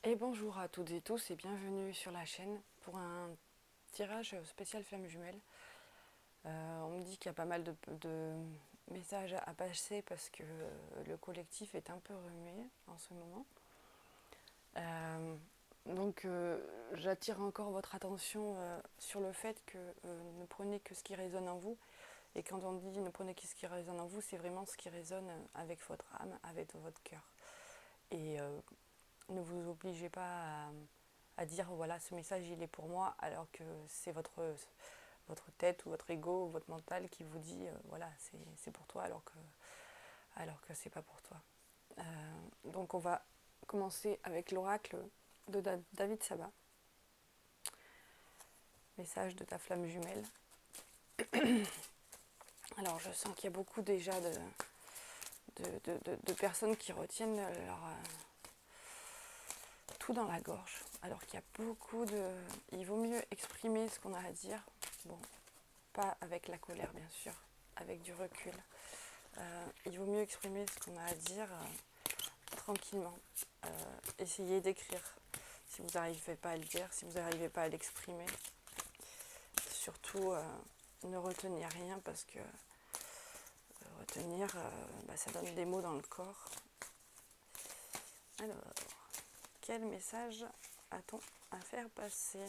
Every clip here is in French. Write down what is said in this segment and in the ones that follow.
Et bonjour à toutes et tous et bienvenue sur la chaîne pour un tirage spécial flamme jumelle. On me dit qu'il y a pas mal de messages à passer parce que le collectif est un peu remué en ce moment. Euh, donc j'attire encore votre attention sur le fait que ne prenez que ce qui résonne en vous. Et quand on dit ne prenez que ce qui résonne en vous, c'est vraiment ce qui résonne avec votre âme, avec votre cœur. Et ne vous obligez pas à dire voilà ce message il est pour moi alors que c'est votre tête ou votre ego ou votre mental qui vous dit voilà c'est pour toi alors que c'est pas pour toi. Donc on va commencer avec l'oracle de David Sabat. Message de ta flamme jumelle. Alors je sens qu'il y a beaucoup déjà de personnes qui retiennent tout dans la gorge. Alors qu'il y a beaucoup de... Il vaut mieux exprimer ce qu'on a à dire. Bon, pas avec la colère bien sûr, avec du recul. Il vaut mieux exprimer ce qu'on a à dire tranquillement. Essayez d'écrire si vous n'arrivez pas à le dire, si vous n'arrivez pas à l'exprimer. Surtout, ne retenez rien parce que retenir, ça donne des mots dans le corps. Alors, quel message a-t-on à faire passer ?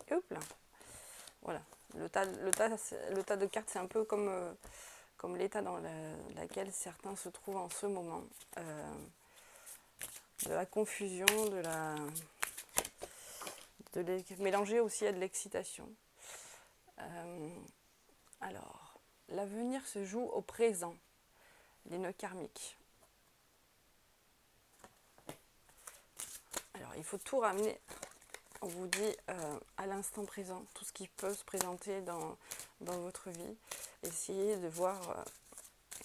Et hop là. Voilà. Le tas de cartes, c'est un peu comme l'état dans lequel certains se trouvent en ce moment. De la confusion, mélanger aussi à de l'excitation. Alors, l'avenir se joue au présent, les nœuds karmiques. Alors, il faut tout ramener, on vous dit, à l'instant présent, tout ce qui peut se présenter dans votre vie. Essayez de voir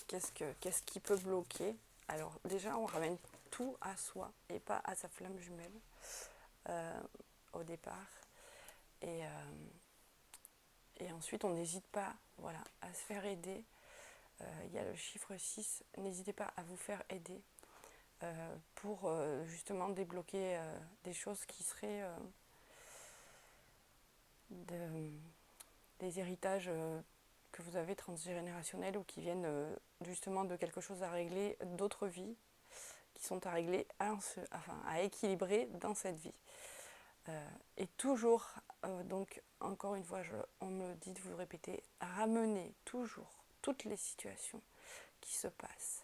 qu'est-ce qui peut bloquer. Alors, déjà, on ramène tout à soi et pas à sa flamme jumelle au départ. Et ensuite, on n'hésite pas à se faire aider. Il y a le chiffre 6, n'hésitez pas à vous faire aider pour justement débloquer des choses qui seraient des héritages que vous avez transgénérationnels ou qui viennent justement de quelque chose à régler, d'autres vies qui sont à régler, à équilibrer dans cette vie. Et toujours, donc encore une fois, on me dit de vous répéter, ramenez toujours toutes les situations qui se passent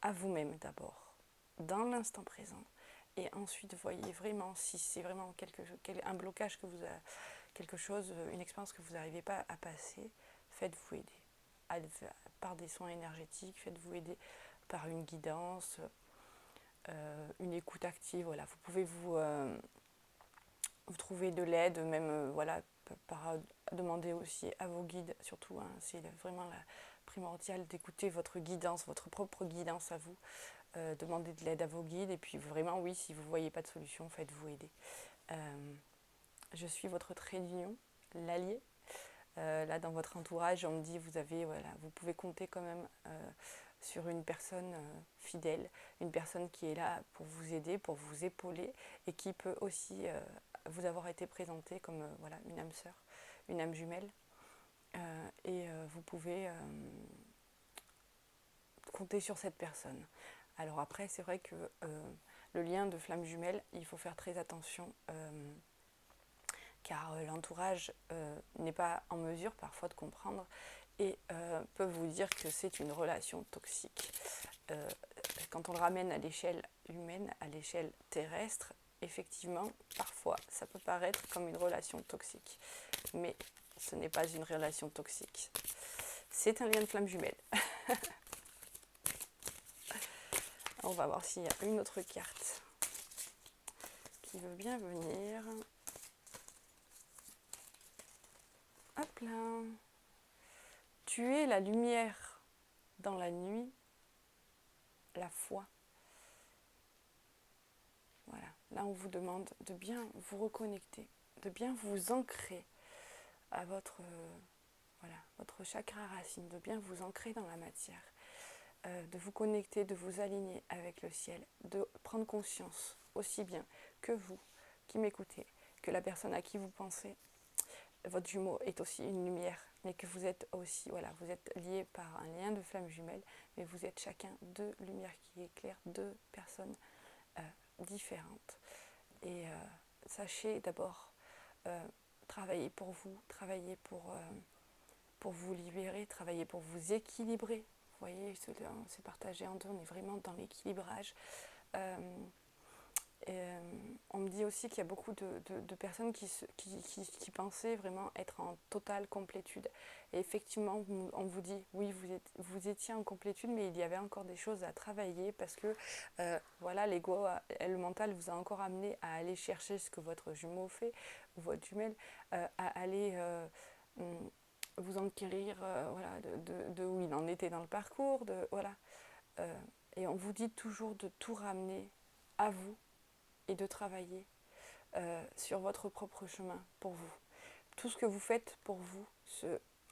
à vous-même d'abord, dans l'instant présent, et ensuite voyez vraiment si c'est vraiment un blocage que vous avez, quelque chose, une expérience que vous n'arrivez pas à passer, faites-vous aider par des soins énergétiques, faites-vous aider par une guidance, une écoute active. Voilà, vous pouvez vous trouver de l'aide, même par demander aussi à vos guides, surtout, c'est vraiment primordial d'écouter votre guidance, votre propre guidance à vous. Demandez de l'aide à vos guides et puis vraiment, oui, si vous ne voyez pas de solution, faites-vous aider. Je suis votre trait d'union, l'allié. Là, dans votre entourage, on me dit vous pouvez compter quand même sur une personne fidèle, une personne qui est là pour vous aider, pour vous épauler et qui peut aussi vous avoir été présentée comme une âme sœur, une âme jumelle. Vous pouvez compter sur cette personne. Alors après, c'est vrai que le lien de flamme jumelle, il faut faire très attention car l'entourage n'est pas en mesure parfois de comprendre et peut vous dire que c'est une relation toxique. Quand on le ramène à l'échelle humaine, à l'échelle terrestre, effectivement, parfois, ça peut paraître comme une relation toxique. Mais ce n'est pas une relation toxique. C'est un lien de flamme jumelle. On va voir s'il y a une autre carte qui veut bien venir. Hop là. Tu es la lumière dans la nuit, la foi. Voilà. Là, on vous demande de bien vous reconnecter, de bien vous ancrer à votre chakra racine, de bien vous ancrer dans la matière. de vous connecter, de vous aligner avec le ciel, de prendre conscience aussi bien que vous qui m'écoutez, que la personne à qui vous pensez, votre jumeau est aussi une lumière, mais que vous êtes aussi, voilà, vous êtes liés par un lien de flamme jumelle, mais vous êtes chacun deux lumières qui éclairent deux personnes différentes. Et sachez d'abord travailler pour vous, travailler pour vous libérer, travailler pour vous équilibrer. Vous voyez, c'est partagé en deux, on est vraiment dans l'équilibrage. On me dit aussi qu'il y a beaucoup de personnes qui pensaient vraiment être en totale complétude. Et effectivement, on vous dit, oui, vous étiez en complétude, mais il y avait encore des choses à travailler parce que voilà, l'ego et le mental vous a encore amené à aller chercher ce que votre jumeau fait, ou votre jumelle, à aller vous enquérir voilà, de où il en était dans le parcours. Voilà. Et on vous dit toujours de tout ramener à vous et de travailler sur votre propre chemin pour vous. Tout ce que vous faites pour vous,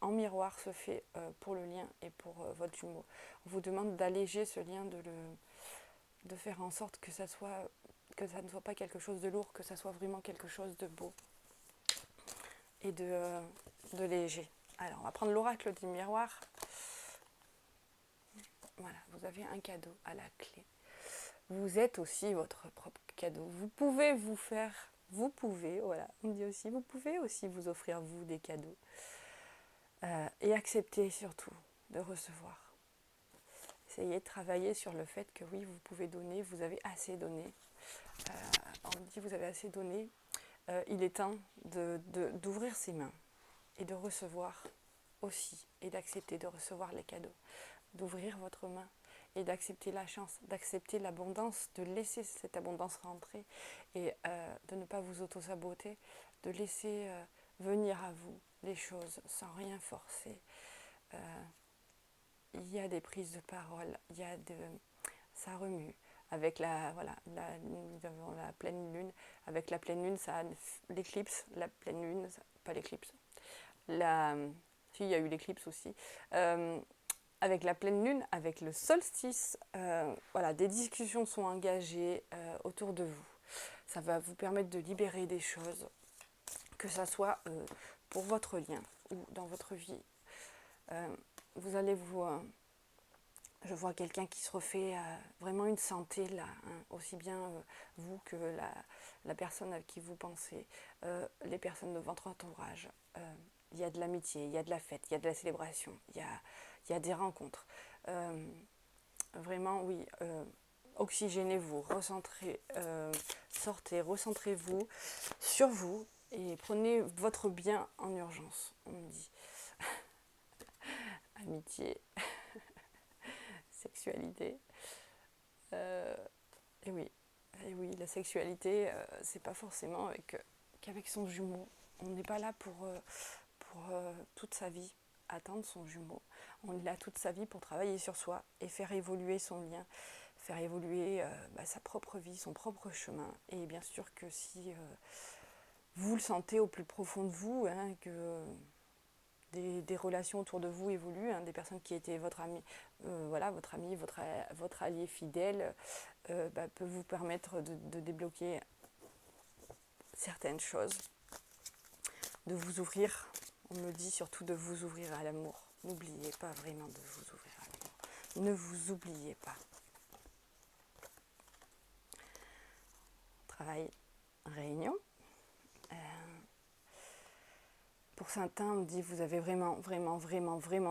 en miroir, se fait pour le lien et pour votre jumeau. On vous demande d'alléger ce lien, de faire en sorte que ça ne soit pas quelque chose de lourd, que ça soit vraiment quelque chose de beau et de léger. Alors, on va prendre l'oracle du miroir. Voilà, vous avez un cadeau à la clé. Vous êtes aussi votre propre cadeau. Vous pouvez, voilà, on dit aussi, vous pouvez aussi vous offrir vous des cadeaux. Et accepter surtout de recevoir. Essayez de travailler sur le fait que oui, vous pouvez donner, vous avez assez donné. On dit vous avez assez donné. Il est temps d'ouvrir ses mains et de recevoir aussi, et d'accepter de recevoir les cadeaux. D'ouvrir votre main et d'accepter la chance, d'accepter l'abondance, de laisser cette abondance rentrer et de ne pas vous auto-saboter, de laisser venir à vous les choses sans rien forcer. Il y a des prises de parole, ça remue. Avec nous avons la pleine lune. Avec la pleine lune, ça l'éclipse, la pleine lune, pas l'éclipse. Si, il y a eu l'éclipse aussi. Avec la pleine lune, avec le solstice, voilà, des discussions sont engagées autour de vous. Ça va vous permettre de libérer des choses, que ça soit pour votre lien ou dans votre vie. Vous allez je vois quelqu'un qui se refait vraiment une santé là, hein, aussi bien vous que la personne à qui vous pensez, les personnes de votre entourage. Il y a de l'amitié, il y a de la fête, il y a de la célébration, il y a des rencontres. Vraiment, oui, oxygénez-vous, sortez, recentrez-vous sur vous et prenez votre bien en urgence, on me dit. Amitié, sexualité. Et oui, la sexualité, c'est pas forcément qu'avec son jumeau. On n'est pas là pour toute sa vie attendre son jumeau. On est là toute sa vie pour travailler sur soi et faire évoluer son lien, faire évoluer sa propre vie, son propre chemin. Et bien sûr que si vous le sentez au plus profond de vous, hein, que des relations autour de vous évoluent, hein, des personnes qui étaient votre ami, votre allié fidèle, peut vous permettre de débloquer certaines choses, de vous ouvrir. On me dit surtout de vous ouvrir à l'amour. N'oubliez pas vraiment de vous ouvrir à l'amour. Ne vous oubliez pas. Travail, réunion. Pour certains, on me dit vous avez vraiment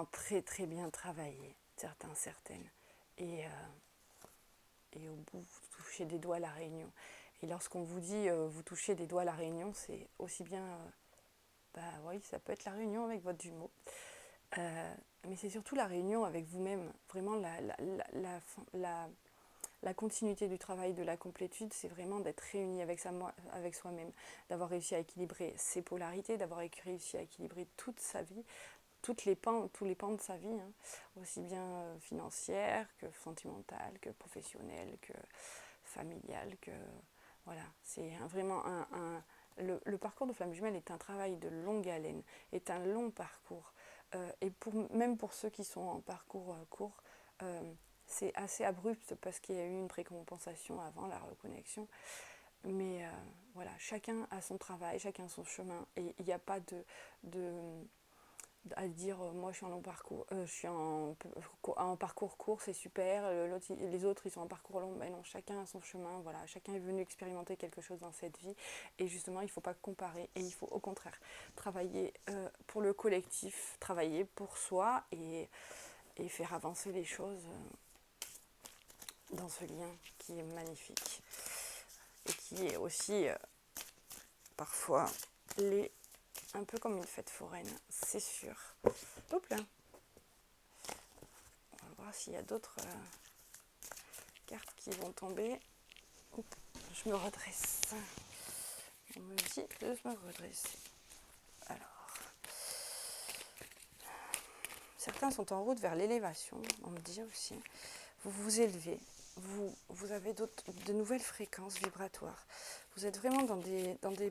très très bien travaillé, certains, certaines. Et au bout, vous touchez des doigts à la réunion. Et lorsqu'on vous dit vous touchez des doigts à la réunion, c'est aussi bien, oui, ça peut être la réunion avec votre jumeau. Mais c'est surtout la réunion avec vous-même. Vraiment, la continuité du travail de la complétude, c'est vraiment d'être réuni avec soi-même, d'avoir réussi à équilibrer ses polarités, d'avoir réussi à équilibrer toute sa vie, tous les pans de sa vie, hein, aussi bien financière que sentimentale, que professionnelle, que familiale, que voilà, c'est vraiment le parcours de flamme jumelle est un travail de longue haleine, est un long parcours, et même pour ceux qui sont en parcours court, c'est assez abrupt parce qu'il y a eu une précompensation avant la reconnexion. Mais voilà, chacun a son travail, chacun a son chemin. Et il n'y a pas de à dire moi je suis en long parcours, je suis en parcours court, c'est super, les autres ils sont en parcours long. Mais non, chacun a son chemin, voilà, chacun est venu expérimenter quelque chose dans cette vie. Et justement, il ne faut pas comparer et il faut au contraire travailler pour le collectif, travailler pour soi et faire avancer les choses dans ce lien qui est magnifique et qui est aussi parfois un peu comme une fête foraine, c'est sûr. Hop là. On va voir s'il y a d'autres cartes qui vont tomber. Oups, je me redresse. On me dit de me redresser. Alors, certains sont en route vers l'élévation, on me dit aussi. Vous vous élevez, vous avez de nouvelles fréquences vibratoires. Vous êtes vraiment dans des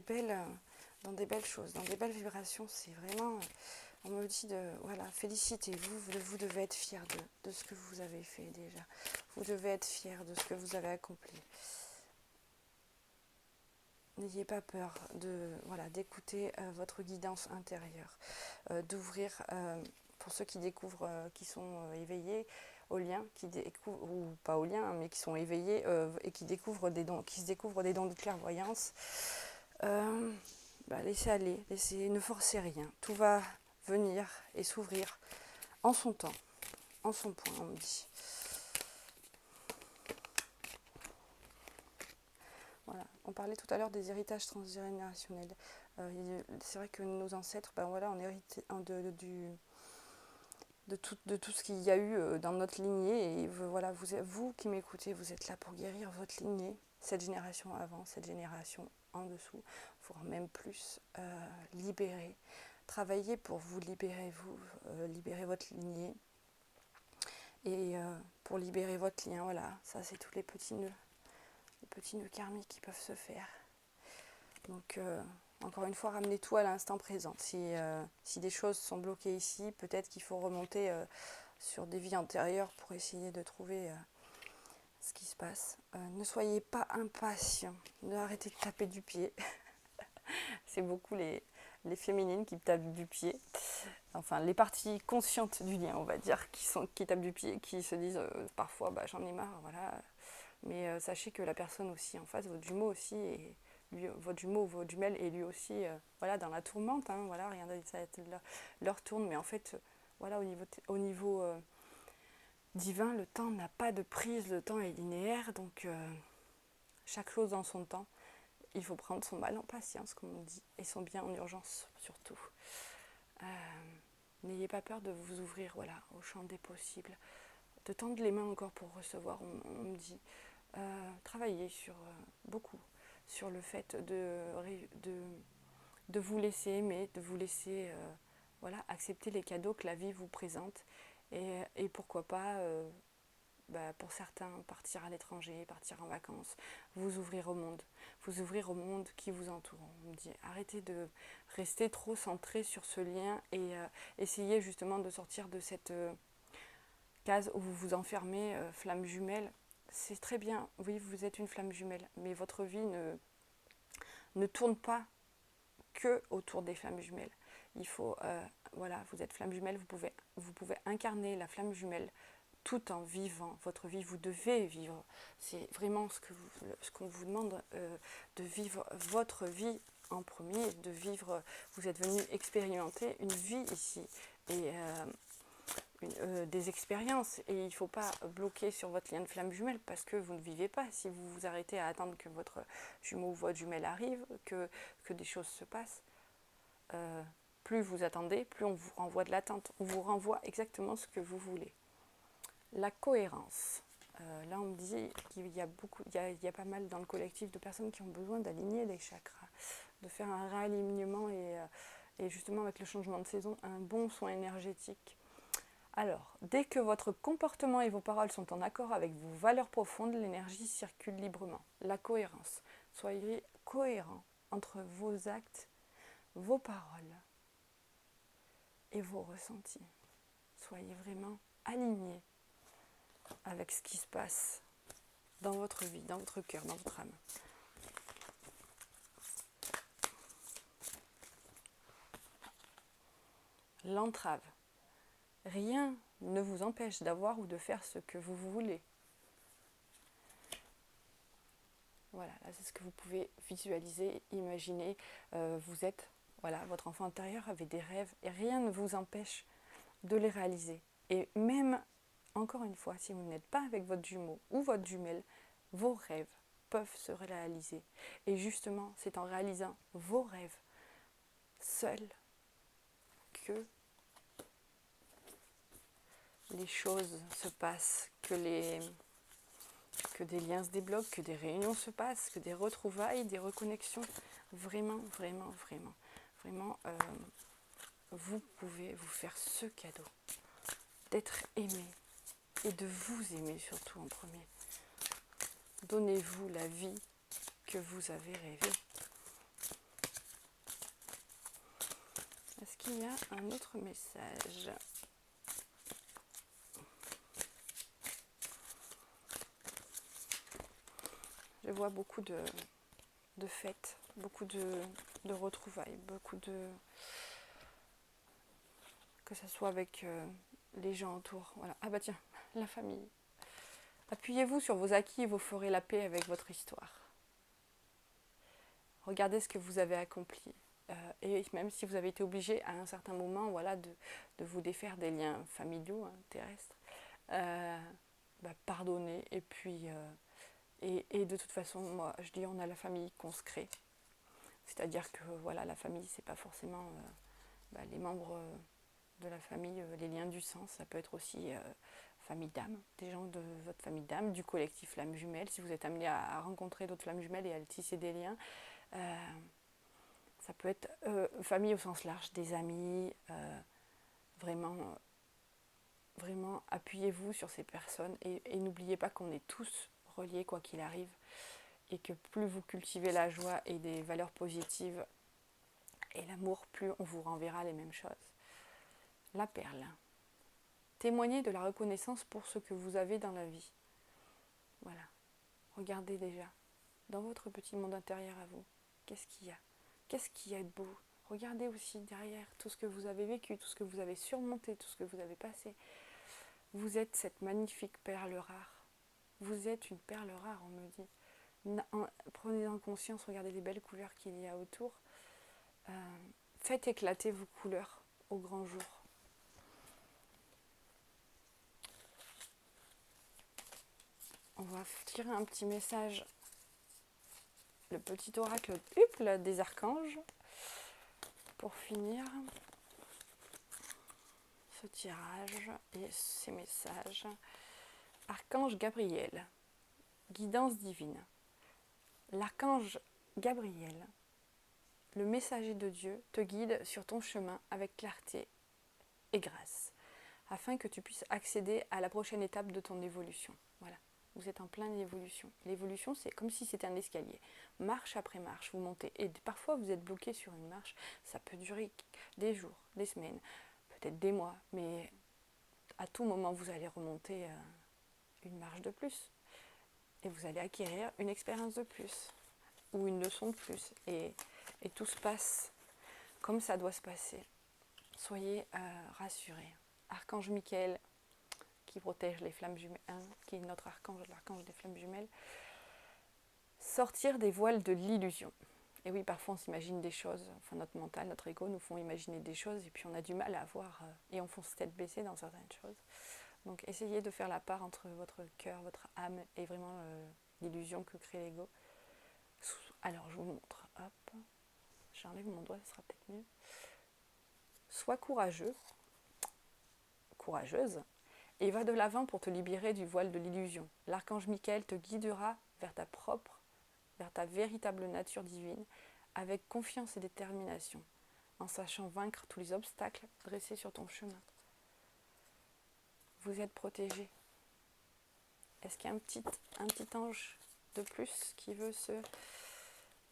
belles choses, dans des belles vibrations. C'est vraiment, on me dit voilà, félicitez-vous, vous devez être fiers de ce que vous avez fait déjà. Vous devez être fiers de ce que vous avez accompli. N'ayez pas peur d'écouter votre guidance intérieure, d'ouvrir, pour ceux qui découvrent, qui sont éveillés aux liens, ou pas aux liens, mais qui sont éveillés et qui se découvrent des dons de clairvoyance. Laissez aller, ne forcez rien. Tout va venir et s'ouvrir en son temps, en son point, on me dit. Voilà. On parlait tout à l'heure des héritages transgénérationnels. C'est vrai que nos ancêtres, on hérite de tout ce qu'il y a eu dans notre lignée. Et voilà, vous qui m'écoutez, vous êtes là pour guérir votre lignée, cette génération avant, cette génération en dessous, voire même plus. Libérer, travailler pour vous libérer, libérer votre lignée. Et pour libérer votre lien, voilà, ça c'est tous les petits nœuds karmiques qui peuvent se faire. Donc, encore une fois, ramenez tout à l'instant présent. Si des choses sont bloquées ici, peut-être qu'il faut remonter sur des vies antérieures pour essayer de trouver ce qui se passe. Ne soyez pas impatients, arrêtez de taper du pied. C'est beaucoup les féminines qui tapent du pied. Enfin, les parties conscientes du lien, on va dire, qui tapent du pied, qui se disent parfois j'en ai marre, voilà. Mais sachez que la personne aussi en face, votre jumeau aussi, votre jumeau ou votre jumelle est lui aussi dans la tourmente, hein, voilà, rien ça leur tourne, mais en fait, voilà, au niveau divin, le temps n'a pas de prise, le temps est linéaire, donc chaque chose dans son temps. Il faut prendre son mal en patience, comme on dit, et son bien en urgence surtout. N'ayez pas peur de vous ouvrir au champ des possibles, de tendre les mains encore pour recevoir, on me dit. Travaillez beaucoup sur le fait de vous laisser aimer, de vous laisser accepter les cadeaux que la vie vous présente et pourquoi pas pour certains partir à l'étranger, partir en vacances, vous ouvrir au monde qui vous entoure. On me dit arrêtez de rester trop centré sur ce lien et essayez justement de sortir de cette case où vous vous enfermez, flamme jumelle. C'est très bien, oui, vous êtes une flamme jumelle, mais votre vie ne tourne pas que autour des flammes jumelles. Il faut, vous êtes flamme jumelle, vous pouvez incarner la flamme jumelle tout en vivant votre vie. Vous devez vivre. C'est vraiment ce qu'on vous demande, de vivre votre vie en premier, de vivre. Vous êtes venu expérimenter une vie ici et des expériences, et il ne faut pas bloquer sur votre lien de flamme jumelle parce que vous ne vivez pas. Si vous vous arrêtez à attendre que votre jumeau ou votre jumelle arrive, que des choses se passent, plus vous attendez, plus on vous renvoie de l'attente. On vous renvoie exactement ce que vous voulez. La cohérence. Là, on me dit qu'il y a il y a pas mal dans le collectif de personnes qui ont besoin d'aligner les chakras, de faire un réalignement et justement avec le changement de saison, un bon soin énergétique. Alors, dès que votre comportement et vos paroles sont en accord avec vos valeurs profondes, l'énergie circule librement. La cohérence. Soyez cohérent entre vos actes, vos paroles et vos ressentis. Soyez vraiment alignés avec avec ce qui se passe dans votre vie, dans votre cœur, dans votre âme. L'entrave. Rien ne vous empêche d'avoir ou de faire ce que vous voulez. Voilà, là c'est ce que vous pouvez visualiser, imaginer. Vous êtes, voilà, votre enfant intérieur avait des rêves et rien ne vous empêche de les réaliser. Et même, encore une fois, si vous n'êtes pas avec votre jumeau ou votre jumelle, vos rêves peuvent se réaliser. Et justement, c'est en réalisant vos rêves seuls que les choses se passent, que des liens se débloquent, que des réunions se passent, que des retrouvailles, des reconnexions. Vraiment, vraiment, vraiment, vraiment, vous pouvez vous faire ce cadeau d'être aimé et de vous aimer surtout en premier. Donnez-vous la vie que vous avez rêvée. Est-ce qu'il y a un autre message ? Je vois beaucoup de fêtes, beaucoup de retrouvailles, beaucoup de... que ce soit avec les gens autour. Voilà. Ah bah tiens, la famille. Appuyez-vous sur vos acquis et vous ferez la paix avec votre histoire. Regardez ce que vous avez accompli. Et même si vous avez été obligé à un certain moment, voilà, de vous défaire des liens familiaux, hein, terrestres, pardonnez. Et puis, et de toute façon, moi, je dis, on a la famille qu'on se crée. C'est-à-dire que voilà, la famille, c'est pas forcément les membres de la famille, les liens du sang. Ça peut être aussi famille d'âme, des gens de votre famille d'âme, du collectif flamme jumelle. Si vous êtes amené à rencontrer d'autres flammes jumelles et à tisser des liens, ça peut être famille au sens large, des amis, vraiment, vraiment appuyez-vous sur ces personnes et n'oubliez pas qu'on est tous reliés quoi qu'il arrive et que plus vous cultivez la joie et des valeurs positives et l'amour, plus on vous renverra les mêmes choses. La perle. Témoignez de la reconnaissance pour ce que vous avez dans la vie. Voilà. Regardez déjà dans votre petit monde intérieur à vous. Qu'est-ce qu'il y a ? Qu'est-ce qu'il y a de beau ? Regardez aussi derrière tout ce que vous avez vécu, tout ce que vous avez surmonté, tout ce que vous avez passé. Vous êtes cette magnifique perle rare. Vous êtes une perle rare, on me dit. Prenez en conscience, regardez les belles couleurs qu'il y a autour. Faites éclater vos couleurs au grand jour. On va tirer un petit message. Le petit oracle Huple des archanges. Pour finir ce tirage et ces messages. Archange Gabriel. Guidance divine. L'archange Gabriel, le messager de Dieu, te guide sur ton chemin avec clarté et grâce, afin que tu puisses accéder à la prochaine étape de ton évolution. Voilà, vous êtes en pleine évolution. L'évolution, c'est comme si c'était un escalier. Marche après marche, vous montez. Et parfois, vous êtes bloqué sur une marche. Ça peut durer des jours, des semaines, peut-être des mois. Mais à tout moment, vous allez remonter une marche de plus. Et vous allez acquérir une expérience de plus. Ou une leçon de plus. Et tout se passe comme ça doit se passer. Soyez rassurés. Archange Michael, qui protège les flammes jumelles, qui est notre archange, l'archange des flammes jumelles. Sortir des voiles de l'illusion. Et oui, parfois on s'imagine des choses, enfin notre mental, notre ego nous font imaginer des choses et puis on a du mal à voir et on fonce tête baissée dans certaines choses. Donc essayez de faire la part entre votre cœur, votre âme et vraiment l'illusion que crée l'ego. Alors je vous montre, hop, j'enlève mon doigt, ce sera peut-être mieux. Sois courageux, courageuse, et va de l'avant pour te libérer du voile de l'illusion. L'archange Michael te guidera vers ta véritable nature divine, avec confiance et détermination, en sachant vaincre tous les obstacles dressés sur ton chemin. Vous êtes protégé. Est-ce qu'il y a un petit ange de plus qui veut se...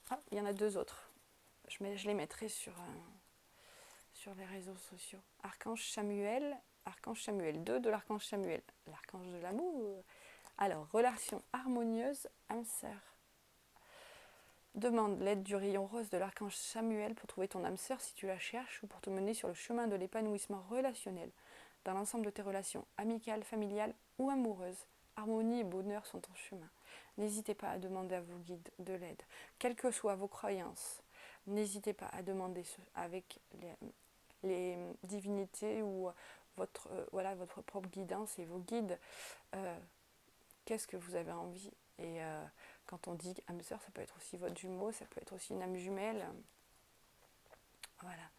Ah, il y en a deux autres. Je les mettrai sur les réseaux sociaux. Archange Samuel 2 de l'archange Samuel, l'archange de l'amour. Alors, relation harmonieuse, âme sœur. Demande l'aide du rayon rose de l'archange Samuel pour trouver ton âme sœur si tu la cherches ou pour te mener sur le chemin de l'épanouissement relationnel dans l'ensemble de tes relations amicales, familiales ou amoureuses. Harmonie et bonheur sont ton chemin. N'hésitez pas à demander à vos guides de l'aide, quelles que soient vos croyances. N'hésitez pas à demander avec les divinités ou votre propre guidance et vos guides qu'est-ce que vous avez envie. Et quand on dit âme sœur, ça peut être aussi votre jumeau, ça peut être aussi une âme jumelle. Voilà.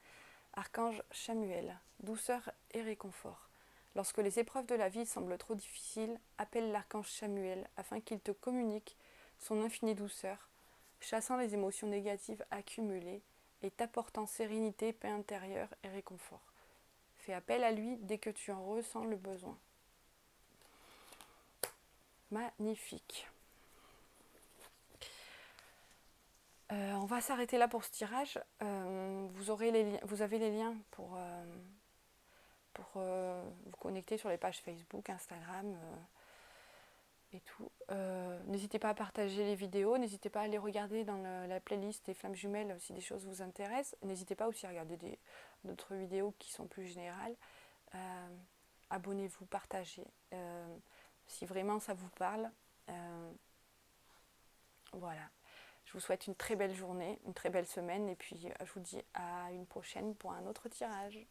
Archange Samuel, douceur et réconfort. Lorsque les épreuves de la vie semblent trop difficiles, appelle l'archange Samuel afin qu'il te communique son infinie douceur, chassant les émotions négatives accumulées et t'apportant sérénité, paix intérieure et réconfort. Fais appel à lui dès que tu en ressens le besoin. Magnifique. On va s'arrêter là pour ce tirage. Vous avez les liens pour vous connecter sur les pages Facebook, Instagram et tout. N'hésitez pas à partager les vidéos, n'hésitez pas à les regarder dans la playlist des flammes jumelles si des choses vous intéressent. N'hésitez pas aussi à regarder d'autres vidéos qui sont plus générales. Abonnez-vous, partagez. Si vraiment ça vous parle. Voilà. Je vous souhaite une très belle journée, une très belle semaine et puis je vous dis à une prochaine pour un autre tirage.